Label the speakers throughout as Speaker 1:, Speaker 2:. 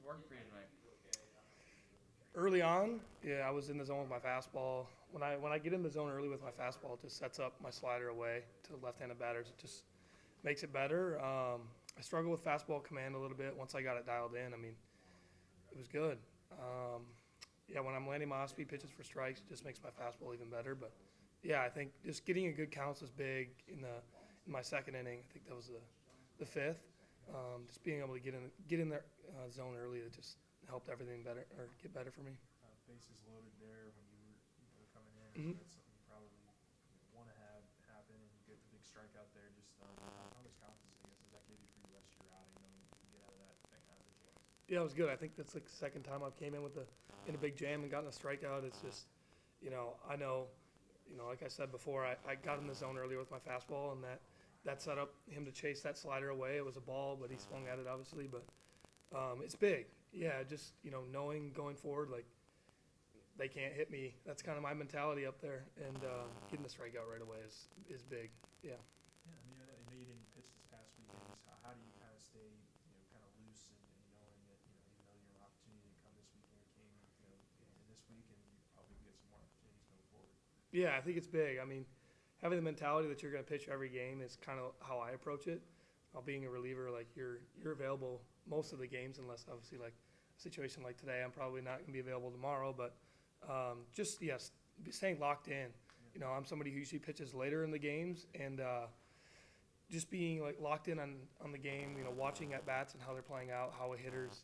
Speaker 1: worked for you tonight?
Speaker 2: Early on, yeah, I was in the zone with my fastball. When I get in the zone early with my fastball, it just sets up my slider away to left-handed batters. It just makes it better. I struggled with fastball command a little bit once I got it dialed in. I mean, it was good. Yeah, when I'm landing my off-speed pitches for strikes, it just makes my fastball even better. But yeah, I think just getting a good counts was big in my second inning. I think that was the fifth. Just being able to get in their zone early, it just helped everything better or get better for me.
Speaker 3: Bases loaded there when you were coming in.
Speaker 2: Mhm.
Speaker 3: That's something you probably want to have happen, and you get the big strikeout there. Just how much confidence, I guess, does that give you for the rest of your outing, knowing you can get out of that thing out of the jam?
Speaker 2: Yeah, it was good. I think that's like the second time I've came in a big jam and gotten a strikeout. It's just, I know, like I said before, I got in the zone earlier with my fastball, and that set up him to chase that slider away. It was a ball, but he swung at it obviously. But it's big. Yeah, just knowing going forward, like they can't hit me. That's kind of my mentality up there, and getting the strikeout right away is big. Yeah.
Speaker 3: Yeah, I mean, I know you didn't pitch this past weekend. Just how do you kind of stay, kind of loose and knowing that, even though you have an opportunity to come this weekend, or came, in this week, and you probably get some more opportunities going forward.
Speaker 2: Yeah, I think it's big. I mean, having the mentality that you're going to pitch every game is kind of how I approach it. Being a reliever, like you're available most of the games, unless obviously like a situation like today, I'm probably not going to be available tomorrow. But just yes, staying locked in. I'm somebody who usually pitches later in the games, and just being like locked in on the game. Watching at bats and how they're playing out, how a hitter's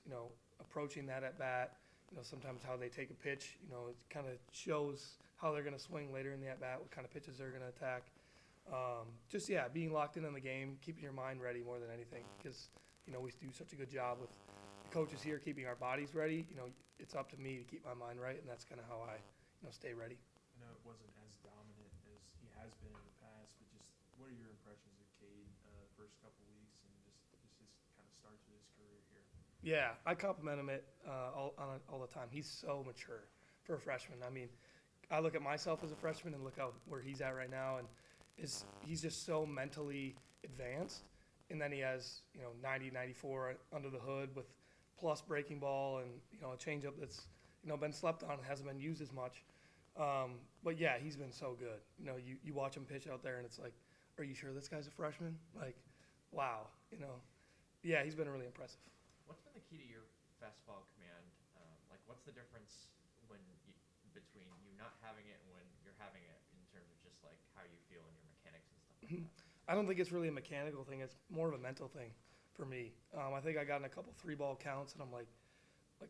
Speaker 2: approaching that at bat. Sometimes how they take a pitch. It kind of shows how they're going to swing later in the at bat, what kind of pitches they're going to attack. Just being locked in on the game, keeping your mind ready more than anything, because we do such a good job with the coaches here keeping our bodies ready. It's up to me to keep my mind right, and that's kind of how I stay ready.
Speaker 3: I know it wasn't as dominant as he has been in the past, but just what are your impressions of Cade first couple weeks and just his kind of start to his career here?
Speaker 2: Yeah, I compliment him all the time. He's so mature for a freshman. I mean, I look at myself as a freshman and look where he's at right now, and he's just so mentally advanced. And then he has 90, 94 under the hood with plus breaking ball and a changeup that's been slept on and hasn't been used as much. But yeah, he's been so good. You watch him pitch out there, and it's like, are you sure this guy's a freshman? Like, wow. Yeah, he's been really impressive.
Speaker 1: What's been the key to your fastball command? What's the difference between you not having it and when you're having it in terms of just like how you feel and your mechanics and stuff like that?
Speaker 2: I don't think it's really a mechanical thing. It's more of a mental thing for me. I think I got in a couple 3-ball counts, and I'm like,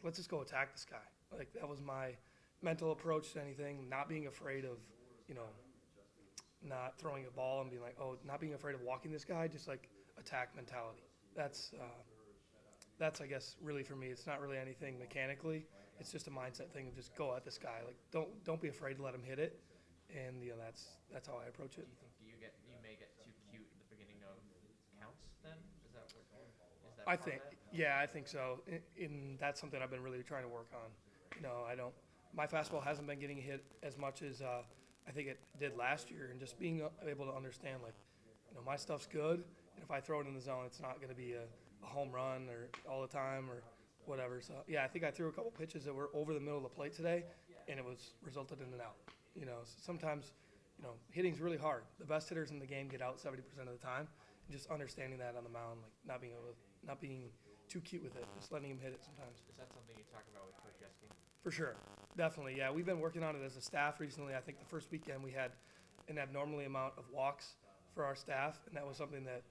Speaker 2: let's just go attack this guy. Like, that was my mental approach to anything, not being afraid of, not throwing a ball and being like, not being afraid of walking this guy, just like attack mentality. That's I guess, really for me. It's not really anything mechanically. It's just a mindset thing of just go at this guy. Like, don't be afraid to let him hit it. And, that's how I approach it.
Speaker 1: Do you think you may get too cute at the beginning of counts then? Is that
Speaker 2: I
Speaker 1: part
Speaker 2: think,
Speaker 1: of that?
Speaker 2: yeah, I think so. And that's something I've been really trying to work on. My fastball hasn't been getting hit as much as I think it did last year. And just being able to understand, like, my stuff's good. And if I throw it in the zone, it's not going to be a home run or all the time or whatever. So, yeah, I think I threw a couple pitches that were over the middle of the plate today, and it resulted in an out. So sometimes, hitting's really hard. The best hitters in the game get out 70% of the time. And just understanding that on the mound, like not being too cute with it, just letting him hit it sometimes.
Speaker 1: Is that something you talk about with Coach Justin?
Speaker 2: For sure, definitely. Yeah, we've been working on it as a staff recently. I think the first weekend we had an abnormally amount of walks for our staff, and that was something that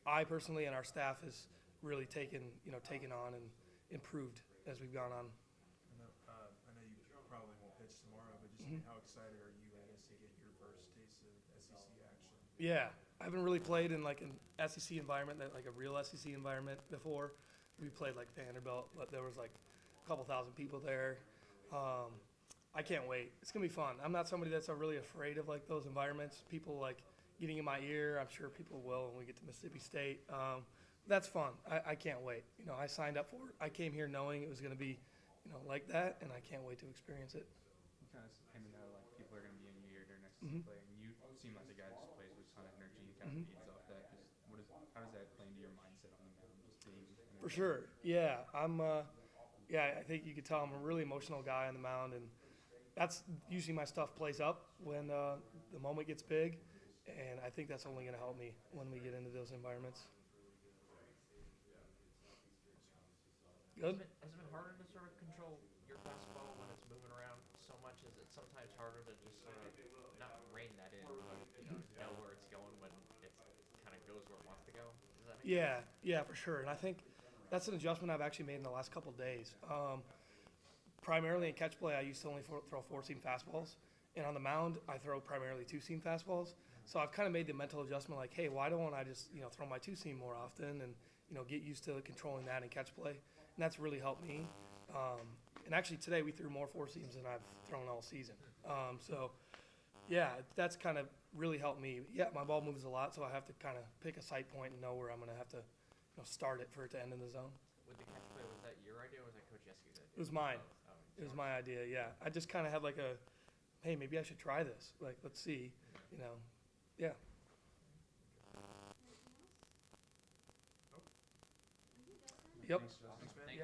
Speaker 2: I personally and our staff has really taken on and improved as we've gone on.
Speaker 3: I know you probably won't pitch tomorrow, but just how excited are you, I guess, to get your first taste of SEC action?
Speaker 2: Yeah, I haven't really played in like an SEC environment, like a real SEC environment before. We played like Vanderbilt, but there was like a couple thousand people there. I can't wait. It's gonna be fun. I'm not somebody that's really afraid of like those environments. People like getting in my ear. I'm sure people will when we get to Mississippi State. That's fun. I can't wait. I signed up for it. I came here knowing it was gonna be, like that, and I can't wait to experience it.
Speaker 4: You kind of know like people are going to be in your ear during next season play, and you seem like the guy that just plays with a ton of energy and kind of feeds off that. Just how does that play into your mindset on the mound? Just being
Speaker 2: For sure. Yeah, Yeah, I think you could tell I'm a really emotional guy on the mound, and that's usually my stuff plays up when the moment gets big, and I think that's only going to help me when we get into those environments. Good.
Speaker 1: Has it been harder to sort of control your fastball when it's moving around so much? Is it sometimes harder to just sort of not rein that in, but know where it's going when it kind of goes where it wants to go? Does that make sense?
Speaker 2: Yeah, for sure. And I think that's an adjustment I've actually made in the last couple of days. Primarily in catch play, I used to only throw 4-seam fastballs, and on the mound, I throw primarily 2-seam fastballs. So I've kind of made the mental adjustment, like, hey, why don't I just throw my 2-seam more often and get used to controlling that in catch play, and that's really helped me. And actually today we threw more 4-seams than I've thrown all season. So yeah, that's kind of really helped me. Yeah, my ball moves a lot, so I have to kind of pick a sight point and know where I'm going to have to start it for it to end in the zone.
Speaker 1: With the catch play, was that your idea or was that Coach Yeske's idea?
Speaker 2: It was mine.
Speaker 1: Oh,
Speaker 2: It was my idea, yeah. I just kind of had like hey, maybe I should try this. Like, let's see, yeah. Yep.
Speaker 3: Thanks, man.